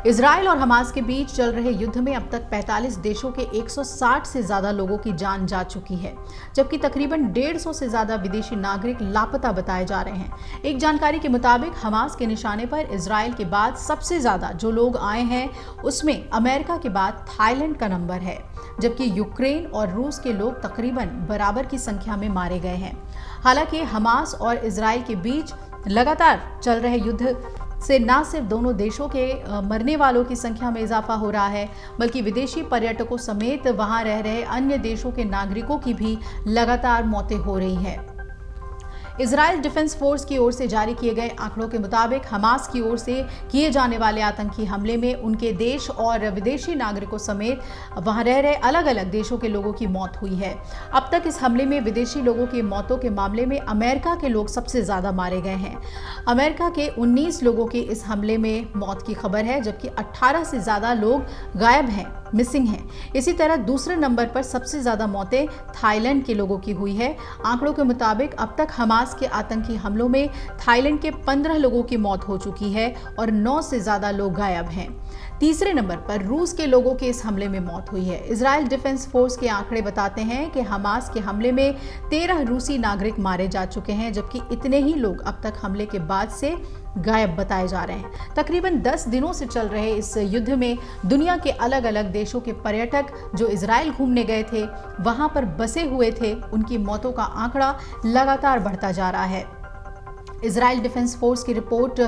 Israel और Hamas के बीच चल रहे युद्ध में अब तक 45 देशों के 160 से ज्यादा लोगों की जान जा चुकी है, जबकि तकरीबन 150 से ज्यादा विदेशी नागरिक लापता बताए जा रहे हैं। एक जानकारी के मुताबिक हमास के निशाने पर इजराइल के बाद सबसे ज्यादा जो लोग आए हैं उसमें अमेरिका के बाद थाईलैंड का नंबर है, जबकि यूक्रेन और रूस के लोग तकरीबन बराबर की संख्या में मारे गए हैं। हालांकि हमास और इजराइल के बीच लगातार चल रहे युद्ध से न सिर्फ दोनों देशों के मरने वालों की संख्या में इजाफा हो रहा है, बल्कि विदेशी पर्यटकों समेत वहां रह रहे अन्य देशों के नागरिकों की भी लगातार मौतें हो रही हैं। इजराइल डिफेंस फोर्स की ओर से जारी किए गए आंकड़ों के मुताबिक हमास की ओर से किए जाने वाले आतंकी हमले में उनके देश और विदेशी नागरिकों समेत वहां रह रहे अलग अलग देशों के लोगों की मौत हुई है। अब तक इस हमले में विदेशी लोगों की मौतों के मामले में अमेरिका के लोग सबसे ज्यादा मारे गए हैं। अमेरिका के 19 लोगों की इस हमले में मौत की खबर है, जबकि 18 से ज्यादा लोग गायब हैं, मिसिंग हैं। इसी तरह दूसरे नंबर पर सबसे ज्यादा मौतें थाईलैंड के लोगों की हुई है। आंकड़ों के मुताबिक अब तक हमास के आतंकी हमलों में थाईलैंड के 15 लोगों की मौत हो चुकी है और 9 से ज्यादा लोग गायब हैं। तीसरे नंबर पर रूस के लोगों के इस हमले में मौत हुई है। इजराइल डिफेंस फोर्स के आंकड़े बताते हैं कि हमास के हमले में 13 रूसी नागरिक मारे जा चुके हैं, जबकि इतने ही लोग अब तक हमले के बाद से गायब बताए जा रहे हैं। तकरीबन 10 दिनों से चल रहे इस युद्ध में दुनिया के अलग अलग देशों के पर्यटक जो इजराइल घूमने गए थे, वहां पर बसे हुए थे, उनकी मौतों का आंकड़ा लगातार बढ़ता जा रहा है। इजराइल डिफेंस फोर्स की रिपोर्ट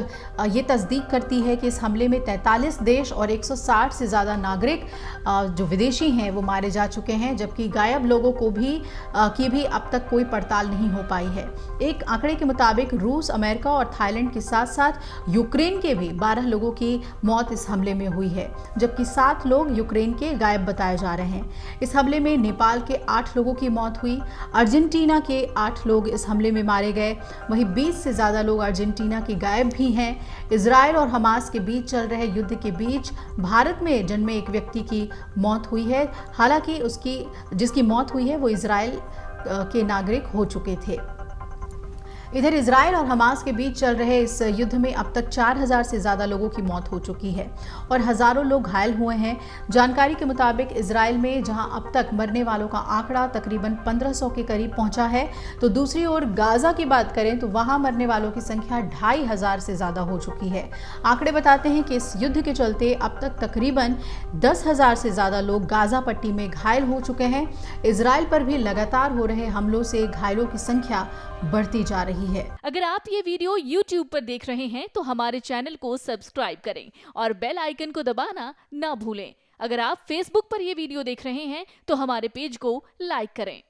ये तस्दीक करती है कि इस हमले में 43 देश और 160 से ज़्यादा नागरिक जो विदेशी हैं वो मारे जा चुके हैं, जबकि गायब लोगों को की भी अब तक कोई पड़ताल नहीं हो पाई है। एक आंकड़े के मुताबिक रूस, अमेरिका और थाईलैंड के साथ साथ यूक्रेन के भी 12 लोगों की मौत इस हमले में हुई है, जबकि 7 लोग यूक्रेन के गायब बताए जा रहे हैं। इस हमले में नेपाल के 8 लोगों की मौत हुई, अर्जेंटीना के 8 लोग इस हमले में मारे गए, वहीं 20 से ज्यादा लोग अर्जेंटीना के गायब भी हैं। इजराइल और हमास के बीच चल रहे युद्ध के बीच भारत में जन्मे एक व्यक्ति की मौत हुई है। हालांकि जिसकी मौत हुई है वो इजराइल के नागरिक हो चुके थे। इधर इजराइल और हमास के बीच चल रहे इस युद्ध में अब तक 4000 से ज्यादा लोगों की मौत हो चुकी है और हजारों लोग घायल हुए हैं। जानकारी के मुताबिक इजराइल में जहां अब तक मरने वालों का आंकड़ा तकरीबन 1500 के करीब पहुंचा है, तो दूसरी ओर गाजा की बात करें तो वहां मरने वालों की संख्या 2500 से ज्यादा हो चुकी है। आंकड़े बताते हैं कि इस युद्ध के चलते अब तक तकरीबन 10,000 से ज्यादा लोग गाजा पट्टी में घायल हो चुके हैं। इजराइल पर भी लगातार हो रहे हमलों से घायलों की संख्या बढ़ती जा रही है। अगर आप ये वीडियो YouTube पर देख रहे हैं तो हमारे चैनल को सब्सक्राइब करें और बेल आइकन को दबाना ना भूलें। अगर आप Facebook पर ये वीडियो देख रहे हैं तो हमारे पेज को लाइक करें।